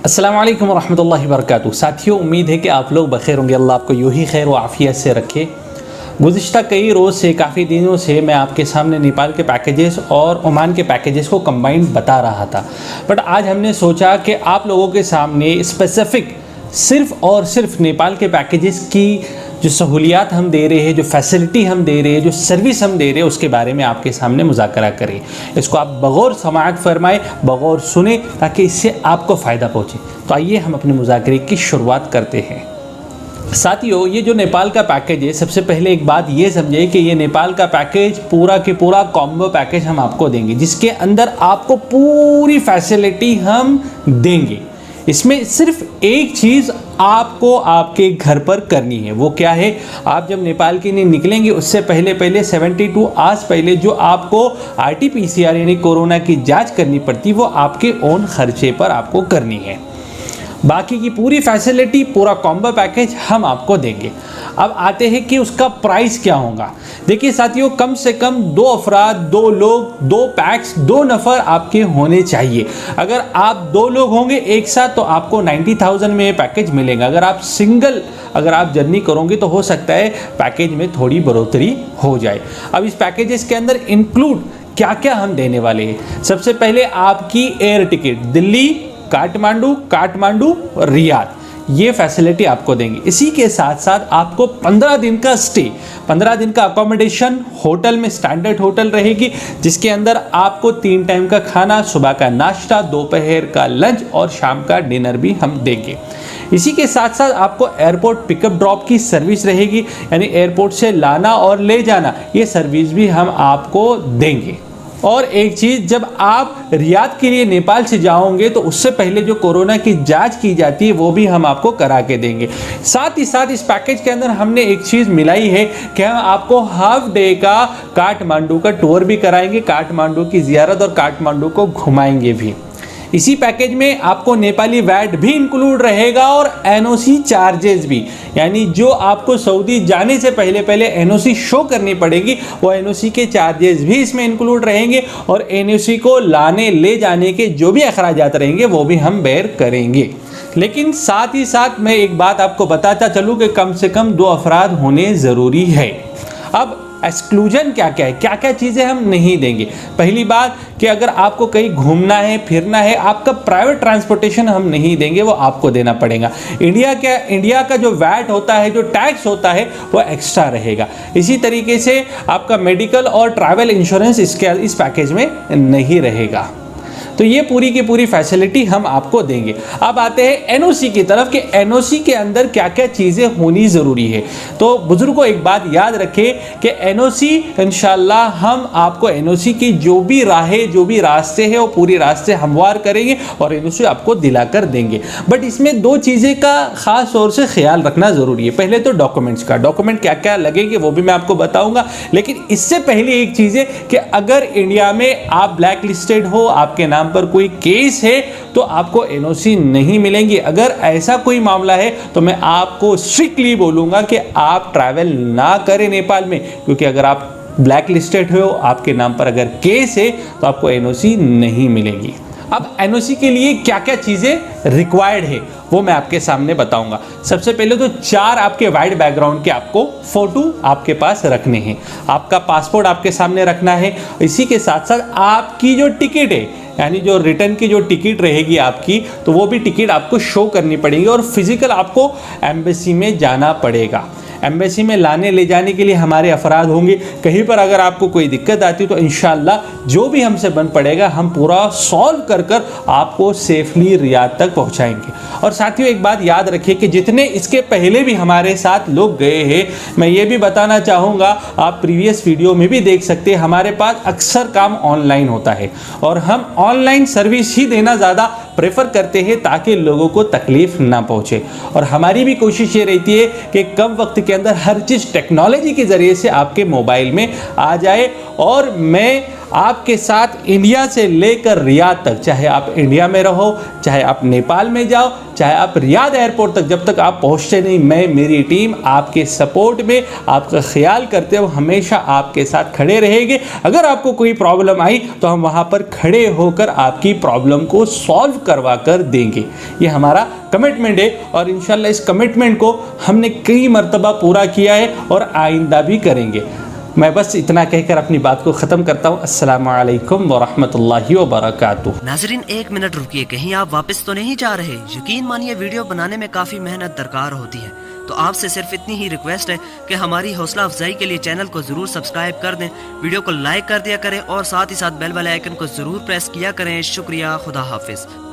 अस्सलाम वालेकुम वरहमतुल्लाहि वबरकातुहू। साथियों, उम्मीद है कि आप लोग बखैर होंगे। अल्लाह आपको यूँ ही खैर व आफ़ियत से रखे। गुज़िश्ता कई रोज़ से, काफ़ी दिनों से मैं आपके सामने नेपाल के पैकेजेस और ओमान के पैकेजेस को कंबाइंड बता रहा था, बट आज हमने सोचा कि आप लोगों के सामने स्पेसिफ़िक सिर्फ़ और सिर्फ नेपाल के पैकेजेस की जो सहूलियात हम दे रहे हैं, जो फैसिलिटी हम दे रहे हैं, जो सर्विस हम दे रहे हैं, उसके बारे में आपके सामने मुज़ाकरा करें। इसको आप बगौर समाअत फरमाएँ, बगौर सुने, ताकि इससे आपको फ़ायदा पहुँचे। तो आइए हम अपने मुज़ाकरे की शुरुआत करते हैं। साथियों, ये जो नेपाल का पैकेज है, सबसे पहले एक बात ये समझिए कि ये नेपाल का पैकेज पूरा के पूरा कॉम्बो पैकेज हम आपको देंगे, जिसके अंदर आपको पूरी फैसिलिटी हम देंगे। इसमें सिर्फ एक चीज़ आपको आपके घर पर करनी है। वो क्या है? आप जब नेपाल के लिए निकलेंगे उससे पहले 72 आवर्स पहले जो आपको RT-PCR यानी कोरोना की जांच करनी पड़ती, वो आपके ओन खर्चे पर आपको करनी है। बाकी की पूरी फैसिलिटी, पूरा कॉम्बो पैकेज हम आपको देंगे। अब आते हैं कि उसका प्राइस क्या होगा। देखिए साथियों, कम से कम 2 अफराद, 2 लोग, 2 पैक्स, 2 नफ़र आपके होने चाहिए। अगर आप 2 लोग होंगे एक साथ तो आपको 90,000 में ये पैकेज मिलेगा। अगर आप जर्नी करोगे तो हो सकता है पैकेज में थोड़ी बढ़ोतरी हो जाए। अब इस पैकेजेस के अंदर इंक्लूड क्या क्या हम देने वाले हैं। सबसे पहले आपकी एयर टिकट दिल्ली, काठमांडू और रियाद, ये फैसिलिटी आपको देंगे। इसी के साथ साथ आपको 15 दिन का स्टे, 15 दिन का अकोमोडेशन होटल में, स्टैंडर्ड होटल रहेगी, जिसके अंदर आपको 3 टाइम का खाना, सुबह का नाश्ता, दोपहर का लंच और शाम का डिनर भी हम देंगे। इसी के साथ साथ आपको एयरपोर्ट पिकअप ड्रॉप की सर्विस रहेगी, यानी एयरपोर्ट से लाना और ले जाना, ये सर्विस भी हम आपको देंगे। और एक चीज़, जब आप रियाद के लिए नेपाल से जाओगे तो उससे पहले जो कोरोना की जांच की जाती है वो भी हम आपको करा के देंगे। साथ ही साथ इस पैकेज के अंदर हमने एक चीज़ मिलाई है कि हम आपको हाफ डे का काठमांडू का टूर भी कराएंगे, काठमांडू की ज़ियारत और काठमांडू को घुमाएंगे भी। इसी पैकेज में आपको नेपाली वैट भी इंक्लूड रहेगा और NOC चार्जेस भी, यानी जो आपको सऊदी जाने से पहले NOC शो करनी पड़ेगी, वो NOC के चार्जेस भी इसमें इंक्लूड रहेंगे और NOC को लाने ले जाने के जो भी अखराजात रहेंगे वो भी हम बेयर करेंगे। लेकिन साथ ही साथ मैं एक बात आपको बताता चलूँ कि कम से कम 2 अफराद होने ज़रूरी है। अब एक्सक्लूजन क्या क्या है, क्या क्या चीज़ें हम नहीं देंगे। पहली बात कि अगर आपको कहीं घूमना है, फिरना है, आपका प्राइवेट ट्रांसपोर्टेशन हम नहीं देंगे, वो आपको देना पड़ेगा। इंडिया का जो वैट होता है, जो टैक्स होता है, वो एक्स्ट्रा रहेगा। इसी तरीके से आपका मेडिकल और ट्रैवल इंश्योरेंस इस पैकेज में नहीं रहेगा। तो ये पूरी की पूरी फैसिलिटी हम आपको देंगे। अब आते हैं NOC की तरफ कि NOC के अंदर क्या क्या चीज़ें होनी ज़रूरी है। तो बुजुर्गों, एक बात याद रखें कि NOC इंशाल्लाह हम आपको NOC की जो भी राहें, जो भी रास्ते हैं, वो पूरी रास्ते हमवार करेंगे और NOC आपको दिला कर देंगे। बट इसमें 2 चीज़ें का ख़ास तौर से ख्याल रखना ज़रूरी है। पहले तो डॉक्यूमेंट्स का, डॉक्यूमेंट क्या क्या लगेंगे वो भी मैं आपको बताऊँगा, लेकिन इससे पहले एक चीज़ है कि अगर इंडिया में आप ब्लैक लिस्टेड हो, आपके नाम पर कोई केस है, तो आपको NOC नहीं मिलेंगी। अगर ऐसा कोई मामला है तो मैं आपको स्ट्रिक्टली बोलूँगा कि आप ट्रैवल ना करें नेपाल में, क्योंकि अगर आप ब्लैक लिस्टेड हो, आपके नाम पर अगर केस है, तो आपको NOC नहीं मिलेगी। अब NOC के लिए क्या क्या चीज़ें रिक्वायर्ड है वो मैं आपके सामने बताऊंगा। सबसे पहले तो 4 आपके वाइड बैकग्राउंड के आपको फ़ोटो आपके पास रखने हैं। आपका पासपोर्ट आपके सामने रखना है। इसी के साथ साथ आपकी जो टिकट है, यानी जो रिटर्न की जो टिकट रहेगी आपकी, तो वो भी टिकट आपको शो करनी पड़ेगी और फिजिकल आपको एम्बेसी में जाना पड़ेगा। एम्बेसी में लाने ले जाने के लिए हमारे अफराद होंगे। कहीं पर अगर आपको कोई दिक्कत आती है तो इंशाल्लाह जो भी हमसे बन पड़ेगा हम पूरा सॉल्व कर आपको सेफली रियाद तक पहुंचाएंगे। और साथियों, एक बात याद रखिए कि जितने इसके पहले भी हमारे साथ लोग गए हैं, मैं ये भी बताना चाहूँगा, आप प्रीवियस वीडियो में भी देख सकते हैं, हमारे पास अक्सर काम ऑनलाइन होता है और हम ऑनलाइन सर्विस ही देना ज़्यादा प्रेफर करते हैं ताकि लोगों को तकलीफ ना पहुँचे। और हमारी भी कोशिश ये रहती है कि कम वक्त के अंदर हर चीज़ टेक्नोलॉजी के ज़रिए से आपके मोबाइल में आ जाए और मैं आपके साथ इंडिया से लेकर रियाद तक, चाहे आप इंडिया में रहो, चाहे आप नेपाल में जाओ, चाहे आप रियाद एयरपोर्ट तक, जब तक आप पहुँचते नहीं, मेरी टीम आपके सपोर्ट में, आपका ख्याल करते हुए हमेशा आपके साथ खड़े रहेंगे। अगर आपको कोई प्रॉब्लम आई तो हम वहाँ पर खड़े होकर आपकी प्रॉब्लम को सॉल्व करवा कर देंगे। ये हमारा कमिटमेंट है और इंशाल्लाह इस कमिटमेंट को हमने कई मर्तबा पूरा किया है और आइंदा भी करेंगे। मैं बस इतना कहकर अपनी बात को ख़त्म करता हूँ। अस्सलामु अलैकुम वरहमतुल्लाहि वबरकातुहू। नाजरीन, 1 मिनट रुकिए, कहीं आप वापस तो नहीं जा रहे। यकीन मानिए वीडियो बनाने में काफ़ी मेहनत दरकार होती है, तो आपसे सिर्फ इतनी ही रिक्वेस्ट है कि हमारी हौसला अफजाई के लिए चैनल को ज़रूर सब्सक्राइब कर दें, वीडियो को लाइक कर दिया करें और साथ ही साथ बेल वाले आइकन को ज़रूर प्रेस किया करें। शुक्रिया, खुदा हाफिज़।